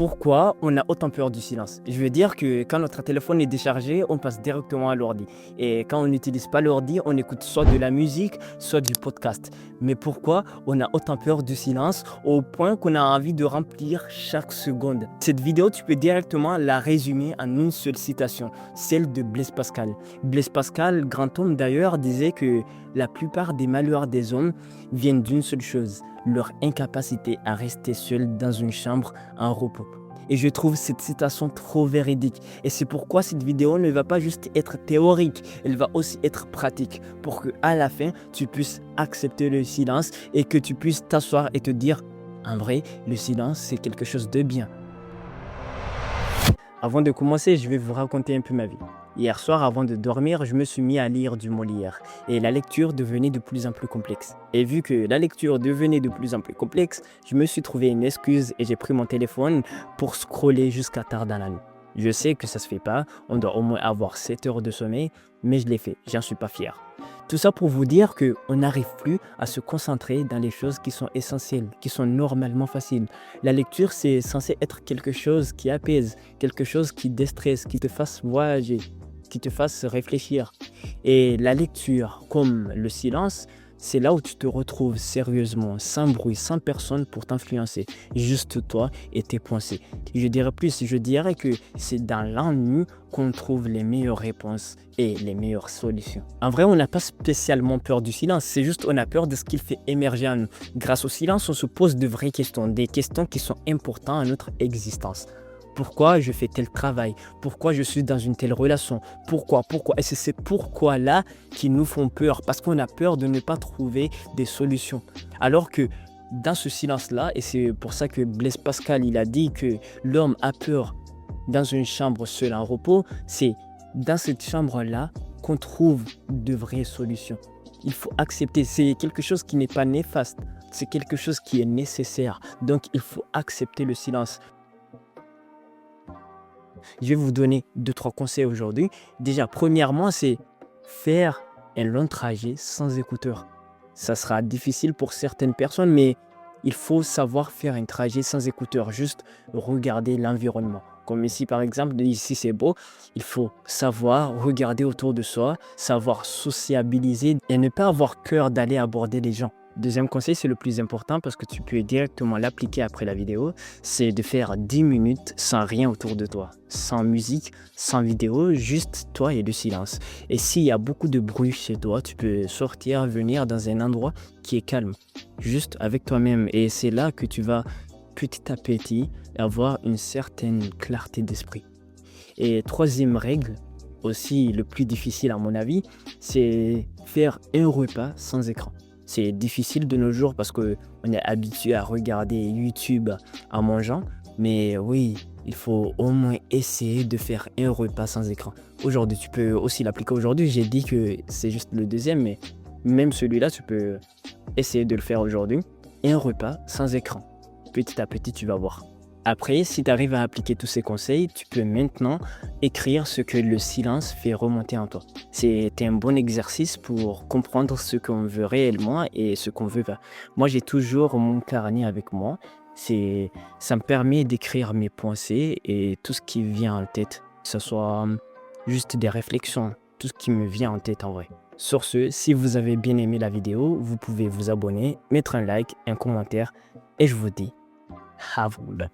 Pourquoi on a autant peur du silence? Je veux dire que quand notre téléphone est déchargé, on passe directement à l'ordi. Et quand on n'utilise pas l'ordi, on écoute soit de la musique, soit du podcast. Mais pourquoi on a autant peur du silence au point qu'on a envie de remplir chaque seconde? Cette vidéo, tu peux directement la résumer en une seule citation, celle de Blaise Pascal. Blaise Pascal, grand homme d'ailleurs, disait que la plupart des malheurs des hommes viennent d'une seule chose, leur incapacité à rester seuls dans une chambre en repos. Et je trouve cette citation trop véridique. Et c'est pourquoi cette vidéo ne va pas juste être théorique, elle va aussi être pratique pour qu'à la fin, tu puisses accepter le silence et que tu puisses t'asseoir et te dire, en vrai, le silence, c'est quelque chose de bien. Avant de commencer, je vais vous raconter un peu ma vie. Hier soir, avant de dormir, je me suis mis à lire du Molière et la lecture devenait de plus en plus complexe. Et vu que la lecture devenait de plus en plus complexe, je me suis trouvé une excuse et j'ai pris mon téléphone pour scroller jusqu'à tard dans la nuit. Je sais que ça se fait pas, on doit au moins avoir 7 heures de sommeil, mais je l'ai fait, j'en suis pas fier. Tout ça pour vous dire qu'on n'arrive plus à se concentrer dans les choses qui sont essentielles, qui sont normalement faciles. La lecture, c'est censé être quelque chose qui apaise, quelque chose qui déstresse, qui te fasse voyager, qui te fasse réfléchir. Et la lecture, comme le silence, c'est là où tu te retrouves sérieusement, sans bruit, sans personne pour t'influencer. Juste toi et tes pensées. Je dirais plus, je dirais que c'est dans l'ennui qu'on trouve les meilleures réponses et les meilleures solutions. En vrai, on n'a pas spécialement peur du silence, c'est juste on a peur de ce qu'il fait émerger en nous. Grâce au silence, on se pose de vraies questions, des questions qui sont importantes à notre existence. Pourquoi je fais tel travail? Pourquoi je suis dans une telle relation? Pourquoi? Et c'est ces pourquoi-là qui nous font peur, parce qu'on a peur de ne pas trouver des solutions. Alors que dans ce silence-là, et c'est pour ça que Blaise Pascal il a dit que l'homme a peur dans une chambre seule en repos, c'est dans cette chambre-là qu'on trouve de vraies solutions. Il faut accepter, c'est quelque chose qui n'est pas néfaste, c'est quelque chose qui est nécessaire. Donc il faut accepter le silence. Je vais vous donner 2-3 conseils aujourd'hui. Déjà, premièrement, c'est faire un long trajet sans écouteurs. Ça sera difficile pour certaines personnes, mais il faut savoir faire un trajet sans écouteurs, juste regarder l'environnement. Comme ici, par exemple, ici c'est beau, il faut savoir regarder autour de soi, savoir sociabiliser et ne pas avoir peur d'aller aborder les gens. Deuxième conseil, c'est le plus important parce que tu peux directement l'appliquer après la vidéo, c'est de faire 10 minutes sans rien autour de toi, sans musique, sans vidéo, juste toi et le silence. Et s'il y a beaucoup de bruit chez toi, tu peux sortir, venir dans un endroit qui est calme, juste avec toi-même. Et c'est là que tu vas petit à petit avoir une certaine clarté d'esprit. Et troisième règle, aussi le plus difficile à mon avis, c'est faire un repas sans écran. C'est difficile de nos jours parce qu'on est habitué à regarder YouTube en mangeant. Mais oui, il faut au moins essayer de faire un repas sans écran. Aujourd'hui, tu peux aussi l'appliquer aujourd'hui. J'ai dit que c'est juste le deuxième, mais même celui-là, tu peux essayer de le faire aujourd'hui. Un repas sans écran. Petit à petit, tu vas voir. Après, si tu arrives à appliquer tous ces conseils, tu peux maintenant écrire ce que le silence fait remonter en toi. C'est un bon exercice pour comprendre ce qu'on veut réellement et ce qu'on veut pas. Moi, j'ai toujours mon carnet avec moi. Ça me permet d'écrire mes pensées et tout ce qui vient en tête. Que ce soit juste des réflexions, tout ce qui me vient en tête en vrai. Sur ce, si vous avez bien aimé la vidéo, vous pouvez vous abonner, mettre un like, un commentaire et je vous dis, have fun.